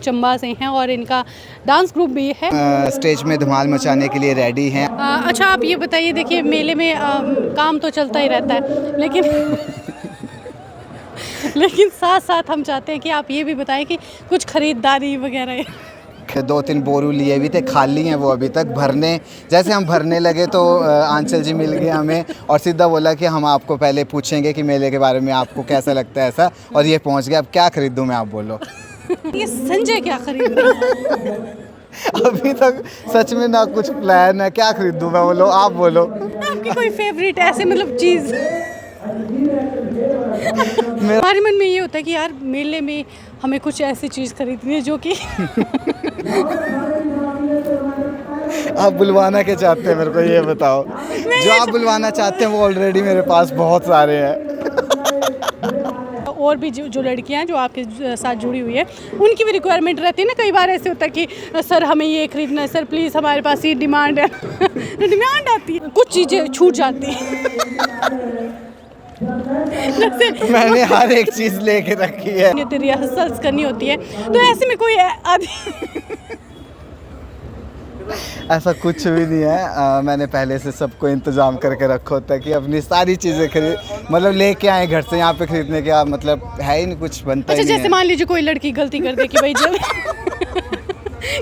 चंबा से हैं और इनका डांस ग्रुप भी है। स्टेज में धमाल मचाने के लिए रेडी हैं। अच्छा आप ये बताइए, देखिए मेले में काम तो चलता ही रहता है, लेकिन लेकिन साथ साथ हम चाहते हैं कि आप ये भी बताएं कि कुछ खरीदारी वगैरह। 2-3 बोरू लिए भी थे, खाली हैं वो अभी तक भरने। जैसे हम भरने लगे तो आंचल जी मिल गए हमें और सीधा बोला कि हम आपको पहले पूछेंगे कि मेले के बारे में आपको कैसा लगता है ऐसा, और ये पहुंच गया। अब क्या खरीदूं मैं, आप बोलो। ये संजय क्या खरीद रहे हैं? अभी तक सच में ना कुछ प्लान है, क्या खरीदूं मैं, बोलो आप बोलो। आपकी कोई फेवरेट ऐसे मतलब चीज़? हमारे मन में ये होता है कि यार मेले में हमें कुछ ऐसी चीज़ खरीदनी है जो कि आप बुलवाना क्या चाहते हैं मेरे को ये बताओ। जो आप बुलवाना चाहते हैं वो ऑलरेडी मेरे पास बहुत सारे हैं। और भी जो लड़कियां हैं जो आपके साथ जुड़ी हुई है उनकी भी रिक्वायरमेंट रहती है ना। कई बार ऐसे होता है कि सर हमें ये खरीदना है, सर प्लीज़ हमारे पास ये डिमांड है। डिमांड आती है, कुछ चीज़ें छूट जाती हैं। जैसे मैंने हर एक चीज़ लेके रखी है। रिहर्सल्स करनी होती है तो ऐसे में कोई ऐसा कुछ भी नहीं है। मैंने पहले से सबको इंतज़ाम करके रखा होता है कि अपनी सारी चीज़ें खरीद मतलब लेके आए घर से। यहाँ पे खरीदने का मतलब है ही नहीं, कुछ बनता ही नहीं है। जैसे मान लीजिए कोई लड़की गलती कर दे कि भाई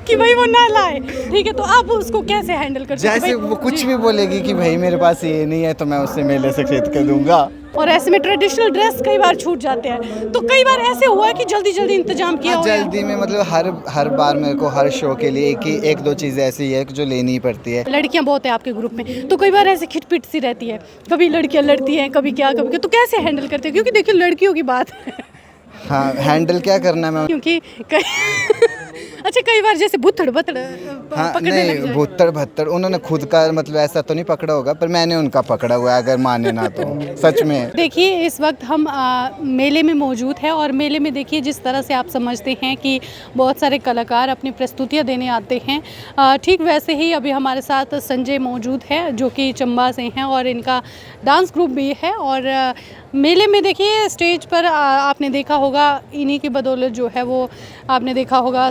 कि भाई वो ना लाए, ठीक है, तो आप उसको कैसे हैंडल करते हैं? जैसे वो कुछ भी बोलेगी कि भाई मेरे पास ये नहीं है तो मैं उससे मेले से खरीद के दूंगा। और ऐसे में ट्रेडिशनल ड्रेस कई बार छूट जाते हैं, तो कई बार ऐसे हुआ है कि जल्दी जल्दी इंतजाम किया हो। जल्दी में मतलब हर बार मेरे को हर शो के लिए एक दो चीज़ें ऐसी है जो लेनी ही पड़ती है। लड़कियां बहुत है आपके ग्रुप में, तो कई बार ऐसे खिटपिट सी रहती है, कभी लड़कियां लड़ती हैं, कभी क्या, तो कैसे हैंडल करते हैं? क्योंकि देखिए लड़कियों की बात है। हाँ, हैंडल क्या करना है मैं, क्योंकि अच्छा कई बार जैसे बुत्थड़ बत्थड़ हाँ, पकड़ने नहीं लग जाए। भुत्तड़ भत्तड़ उन्होंने खुद का मतलब ऐसा तो नहीं पकड़ा होगा, पर मैंने उनका पकड़ा हुआ है, अगर माने ना तो सच में। देखिए इस वक्त हम मेले में मौजूद है और मेले में देखिए जिस तरह से आप समझते हैं कि बहुत सारे कलाकार अपनी प्रस्तुतियां देने आते हैं, ठीक वैसे ही अभी हमारे साथ संजय मौजूद है जो कि चंबा से हैं और इनका डांस ग्रुप भी है। और मेले में देखिए स्टेज पर आपने देखा होगा, इन्हीं की बदौलत जो है वो आपने देखा होगा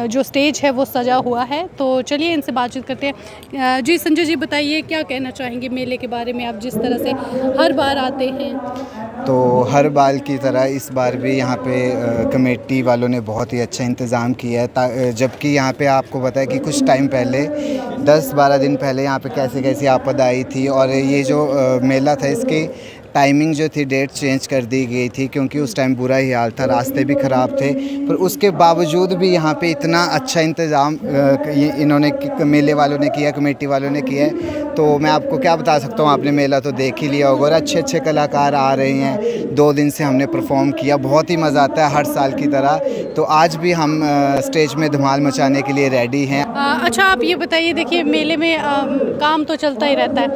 जो स्टेज है वो सजा हुआ है। तो चलिए इनसे बातचीत करते हैं। जी संजय जी बताइए, क्या कहना चाहेंगे मेले के बारे में? आप जिस तरह से हर बार आते हैं, तो हर बार की तरह इस बार भी यहाँ पे कमेटी वालों ने बहुत ही अच्छा इंतज़ाम किया है। जबकि यहाँ पे आपको पता है कि कुछ टाइम पहले 10-12 दिन पहले यहाँ पे कैसी आपदा आई थी, और ये जो मेला था इसकी टाइमिंग जो थी, डेट चेंज कर दी गई थी क्योंकि उस टाइम बुरा ही हाल था, रास्ते भी ख़राब थे। पर उसके बावजूद भी यहाँ पे इतना अच्छा इंतज़ाम इन्होंने मेले वालों ने किया, कमेटी वालों ने किया है। तो मैं आपको क्या बता सकता हूँ, आपने मेला तो देख ही लिया होगा और अच्छे कलाकार आ रहे हैं। 2 दिन से हमने परफॉर्म किया, बहुत ही मज़ा आता है हर साल की तरह। तो आज भी हम स्टेज में धमाल मचाने के लिए रेडी हैं। अच्छा आप ये बताइए, देखिए मेले में काम तो चलता ही रहता है,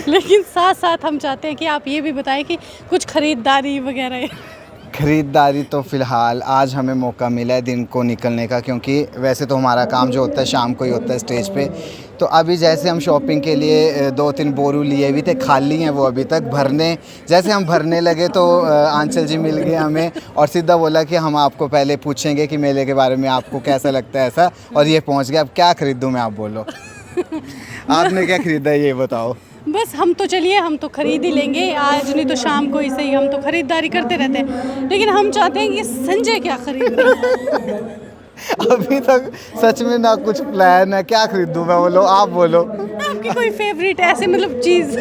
लेकिन साथ साथ हम चाहते हैं कि आप ये भी बताएं कि कुछ खरीदारी वगैरह। ख़रीदारी तो फ़िलहाल आज हमें मौका मिला है दिन को निकलने का, क्योंकि वैसे तो हमारा काम जो होता है शाम को ही होता है स्टेज पे। तो अभी जैसे हम शॉपिंग के लिए 2-3 बोरू लिए भी थे, खाली हैं वो अभी तक भरने। जैसे हम भरने लगे तो आंचल जी मिल गए हमें और सीधा बोला कि हम आपको पहले पूछेंगे कि मेले के बारे में आपको कैसा लगता है ऐसा, और ये पहुंच गया। अब क्या खरीदूं मैं, आप बोलो। आपने क्या ख़रीदा है ये बताओ। बस हम तो चलिए हम तो खरीद ही लेंगे आज, नहीं तो शाम को ही सही, हम तो खरीदारी करते रहते हैं, लेकिन हम चाहते हैं कि संजय क्या खरीद रहे हैं? अभी तक सच में ना कुछ प्लान है, क्या खरीदूं मैं, बोलो आप बोलो। आपकी कोई फेवरेट ऐसे मतलब चीज़?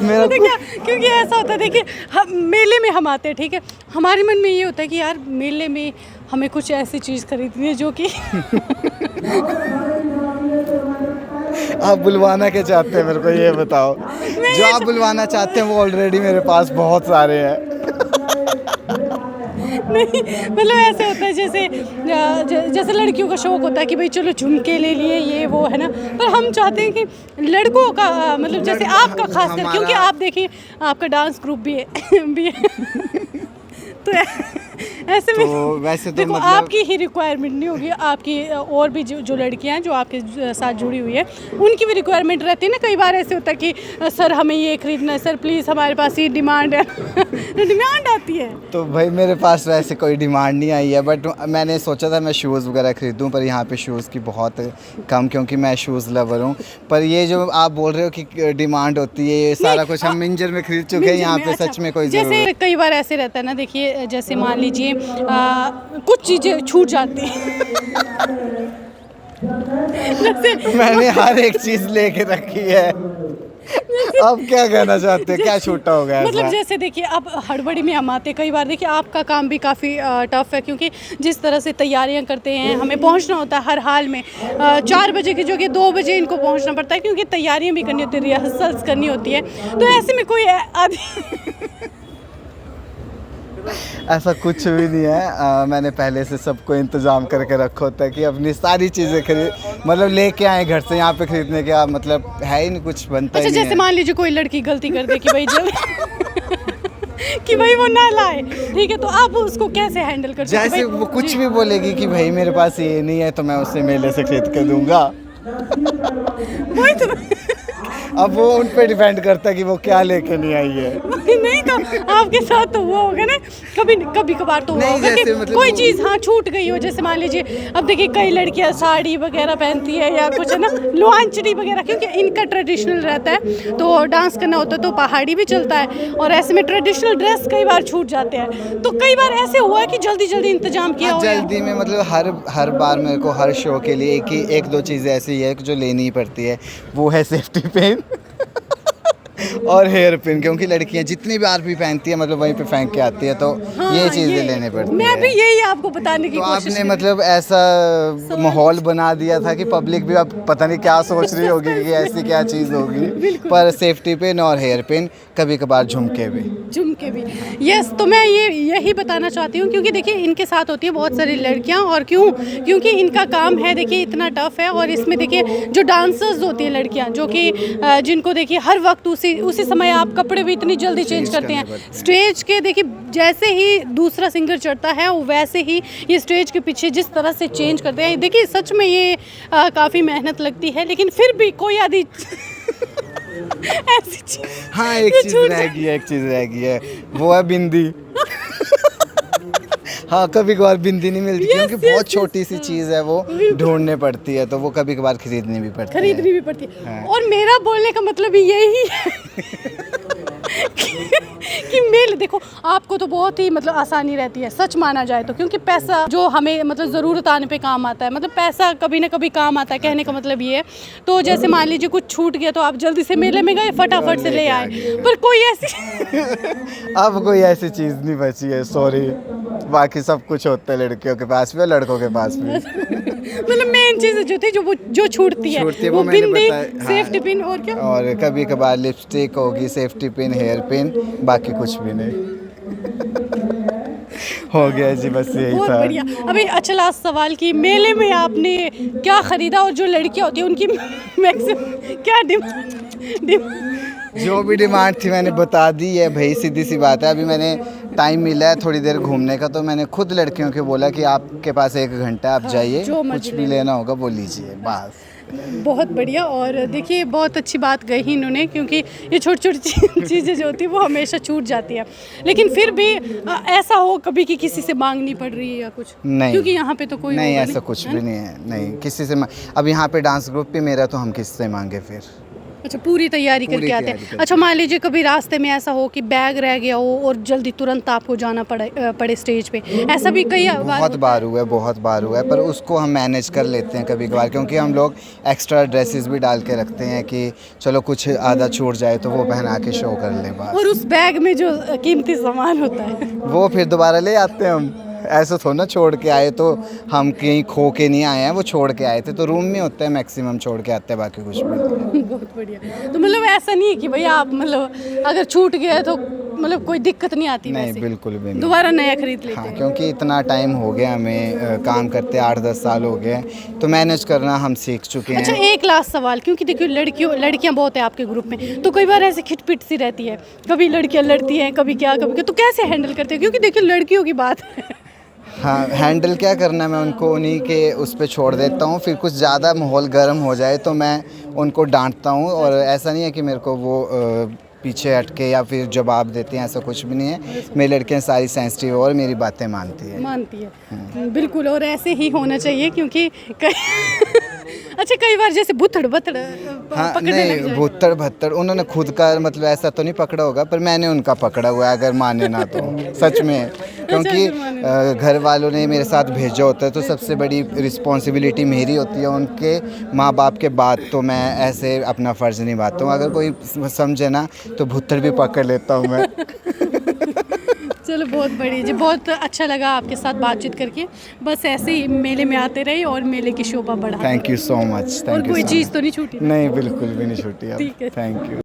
मेरा क्योंकि ऐसा होता है, देखिए मेले में हम आते हैं, ठीक है, हमारे मन में ये होता है कि यार मेले में हमें कुछ ऐसी चीज़ खरीदनी है जो कि आप बुलवाना क्या चाहते हैं मेरे को ये बताओ। जो आप बुलवाना चाहते हैं वो ऑलरेडी मेरे पास बहुत सारे हैं। नहीं मतलब ऐसे होता है जैसे लड़कियों का शौक होता है कि भाई चलो झुमके ले लिए, ये वो है ना, पर हम चाहते हैं कि लड़कों का मतलब जैसे आपका खासकर, क्योंकि आप देखिए आपका डांस ग्रुप भी है तो ऐसे तो वैसे तो देखो मतलब आपकी ही रिक्वायरमेंट नहीं होगी, आपकी और भी जो लड़कियां हैं जो आपके साथ जुड़ी हुई है उनकी भी रिक्वायरमेंट रहती है ना। कई बार ऐसे होता है कि सर हमें ये खरीदना है, सर प्लीज़ हमारे पास ये डिमांड है डिमांड आती है। तो भाई मेरे पास वैसे कोई डिमांड नहीं आई है, बट मैंने सोचा था मैं शूज़ वगैरह ख़रीदूं, पर यहाँ पे शूज़ की बहुत कम, क्योंकि मैं शूज़ लवर हूँ। पर ये जो आप बोल रहे हो कि डिमांड होती है, ये सारा कुछ हम मिंजर में खरीद चुके हैं, यहाँ पे अच्छा, सच में कोई जैसे ज़रूरत। कई बार ऐसे रहता है ना, देखिए जैसे मान लीजिए कुछ चीज़ें छूट जाती हैं जैसे मैंने हर एक चीज़ लेके रखी है। अब क्या कहना चाहते हैं, क्या छूटा होगा मतलब ऐसा? जैसे देखिए अब हड़बड़ी में हम आते, कई बार देखिए आपका काम भी काफ़ी टफ है, क्योंकि जिस तरह से तैयारियां करते हैं हमें पहुंचना होता है हर हाल में 4 बजे की जगह 2 बजे इनको पहुंचना पड़ता है, क्योंकि तैयारियां भी करनी होती है, रिहर्सल्स करनी होती है। तो ऐसे में कोई ऐसा कुछ भी नहीं है। मैंने पहले से सबको इंतज़ाम करके रखा होता है कि अपनी सारी चीज़ें खरीद मतलब लेके आए घर से, यहाँ पे खरीदने का मतलब है ही नहीं, कुछ बनता अच्छा ही नहीं जैसे है। मान लीजिए कोई लड़की गलती कर दे कि भाई कि भाई वो ना लाए, ठीक है, तो आप उसको कैसे हैंडल करते हो? जैसे भाई वो कुछ भी बोलेगी कि भाई मेरे पास ये नहीं है, तो मैं उससे मेले से खरीद के दूंगा। वही तो अब वो उन पे डिपेंड करता है कि वो क्या लेके नहीं आई है। नहीं तो आपके साथ तो वो होगा ना, कभी कभार तो नहीं, होगा कि जैसे मतलब कोई वो- चीज़ हाँ छूट गई हो। जैसे मान लीजिए अब देखिए कई लड़कियां साड़ी वगैरह पहनती है या कुछ है ना, लुहानचड़ी वगैरह, क्योंकि इनका ट्रेडिशनल रहता है, तो डांस करना होता है तो पहाड़ी भी चलता है, और ऐसे में ट्रेडिशनल ड्रेस कई बार छूट जाते हैं। तो कई बार ऐसे हुआ है कि जल्दी जल्दी इंतजाम किया हो गया। जल्दी में मतलब हर बार मेरे को हर शो के लिए एक दो चीज़ें ऐसी है जो लेनी ही पड़ती है। वो है सेफ्टी पिन और हेयर पिन, क्योंकि लड़कियां जितनी बार भी पहनती है मतलब वहीं पे फेंक के आती है, तो ये चीज़ें लेने पड़ती मैं है। भी यही आपको बताने की तो कोशिश आपने कर- मतलब ऐसा माहौल बना दिया था कि पब्लिक भी अब पता नहीं क्या सोच रही होगी कि ऐसी क्या चीज़ होगी। पर सेफ्टी पिन और हेयर पिन, कभी कभार झुमके भी। झुमके भी, यस। तो मैं यही बताना चाहती हूँ, क्योंकि देखिए इनके साथ होती है बहुत सारी लड़कियाँ, और क्योंकि इनका काम है देखिए इतना टफ है, और इसमें देखिए जो डांसर्स होती है लड़कियाँ, जो कि जिनको देखिए हर वक्त उसी समय आप कपड़े भी इतनी जल्दी चेंज करते हैं। स्टेज के देखिए जैसे ही दूसरा सिंगर चढ़ता है वो वैसे ही ये स्टेज के पीछे जिस तरह से चेंज करते हैं, देखिए सच में ये काफ़ी मेहनत लगती है, लेकिन फिर भी कोई आदि ऐसी चीज हाँ, एक चीज़ रह गई है, वो है बिंदी। हाँ, कभी कभार बिंदी नहीं मिलती, क्योंकि बहुत छोटी सी चीज़ है, वो ढूंढने पड़ती है, तो वो कभी कभार खरीदनी भी पड़ती है। है। और मेरा बोलने का मतलब यही है कि मेल देखो आपको तो बहुत ही मतलब आसानी रहती है, सच माना जाए तो, क्योंकि पैसा जो हमें मतलब ज़रूरत आने पे काम आता है, मतलब पैसा कभी ना कभी काम आता है, कहने का मतलब ये है। तो जैसे मान लीजिए कुछ छूट गया तो आप जल्दी से मेले में गए, फटाफट से ले आए, पर कोई ऐसी अब कोई ऐसी चीज़ नहीं बची है, सॉरी। बाकी सब कुछ होता है लड़कियों के पास भी और लड़कों के पास भी। मतलब मेन चीज़ जो थी जो छूटती है वो मैंने बिंदी, बताया, हाँ। सेफ्टी पिन और क्या, और कभी कभार लिपस्टिक होगी, सेफ्टी पिन, हेयर पिन, बाकी कुछ भी नहीं। हो गया जी, बस यही बहुत था। बढ़िया। अभी अच्छा लास्ट सवाल कि मेले में आपने क्या खरीदा, और जो लड़कियां होती हैं उनकी मैक्सिमम क्या डिमांड जो भी डिमांड थी मैंने बता दी है भाई, सीधी सी बात है। अभी मैंने टाइम मिला है थोड़ी देर घूमने का, तो मैंने खुद लड़कियों को बोला कि आपके पास 1 घंटा, आप जाइए, जो मर्जी कुछ भी लेना होगा वो लीजिए, बस। बहुत बढ़िया। और देखिए बहुत अच्छी बात कही इन्होंने, क्योंकि ये छोटी छोटी चीज़ें जो होती है वो हमेशा छूट जाती है, लेकिन फिर भी ऐसा हो कभी कि किसी से मांगनी पड़ रही है या कुछ, नहीं, क्योंकि यहाँ पे तो कोई नहीं, होगा ऐसा कुछ भी नहीं है, नहीं किसी से अब यहाँ पे डांस ग्रुप भी मेरा, तो हम किससे मांगे फिर। अच्छा, पूरी तैयारी करके आते हैं। अच्छा, मान लीजिए कभी रास्ते में ऐसा हो कि बैग रह गया हो और जल्दी तुरंत आपको जाना पड़े स्टेज पे, ऐसा भी कई बहुत बार हुआ है, पर उसको हम मैनेज कर लेते हैं कभी कभार, क्योंकि हम लोग एक्स्ट्रा ड्रेसेस भी डाल के रखते हैं कि चलो कुछ आधा छूट जाए तो वो पहना के शो कर लें बस। और उस बैग में जो कीमती सामान होता है वो फिर दोबारा ले आते हैं हम। ऐसा थोड़ा ना छोड़ के आए तो हम कहीं खो के नहीं आए हैं, वो छोड़ के आए थे, तो रूम में होता है मैक्सिमम छोड़ के आते हैं, बाकी कुछ भी नहीं। बहुत बढ़िया। तो मतलब ऐसा नहीं है कि भैया आप मतलब अगर छूट गया तो मतलब कोई दिक्कत नहीं आती? नहीं, वैसे बिल्कुल भी नहीं। दोबारा नया खरीद लेते हाँ, हैं। क्योंकि इतना टाइम हो गया हमें काम करते, 8-10 साल हो गए, तो मैनेज करना हम सीख चुके अच्छा, हैं। एक लास्ट सवाल, क्योंकि देखिए लड़कियां बहुत है आपके ग्रुप में, तो कई बार ऐसे खिटपिट सी रहती है, कभी लड़कियां लड़ती हैं, कभी क्या, तो कैसे हैंडल करते हैं? क्योंकि देखिए लड़कियों की बात है हाँ, हैंडल क्या करना, मैं उनको उन्हीं के उस पे छोड़ देता हूँ। फिर कुछ ज़्यादा माहौल गर्म हो जाए तो मैं उनको डांटता हूँ, और ऐसा नहीं है कि मेरे को वो पीछे हटके या फिर जवाब देते हैं, ऐसा कुछ भी नहीं है। मेरी लड़कियाँ सारी सेंसिटिव और मेरी बातें मानती है। बिल्कुल, और ऐसे ही होना चाहिए क्योंकि अच्छा कई बार जैसे बुथड़ बथड़ हाँ, पकड़ने लग नहीं जाए। भुत्तड़ भत्तड़ उन्होंने खुद का मतलब ऐसा तो नहीं पकड़ा होगा, पर मैंने उनका पकड़ा हुआ है, अगर माने ना तो सच में। क्योंकि अगर माने घर वालों ने मेरे साथ भेजा होता है तो सबसे बड़ी रिस्पॉन्सिबिलिटी मेरी होती है उनके माँ बाप के बाद, तो मैं ऐसे अपना फ़र्ज़ निभाता हूँ। अगर कोई समझे ना तो भुत्तड़ भी पकड़ लेता हूँ मैं। चलो बहुत बढ़िया जी, बहुत अच्छा लगा आपके साथ बातचीत करके। बस ऐसे ही मेले में आते रहे और मेले की शोभा बढ़ाते थैंक यू सो मच, और थैंक यू कोई सो चीज़ मच। तो नहीं छूटी। नहीं, बिल्कुल भी नहीं छूटी अब। ठीक है। Thank you.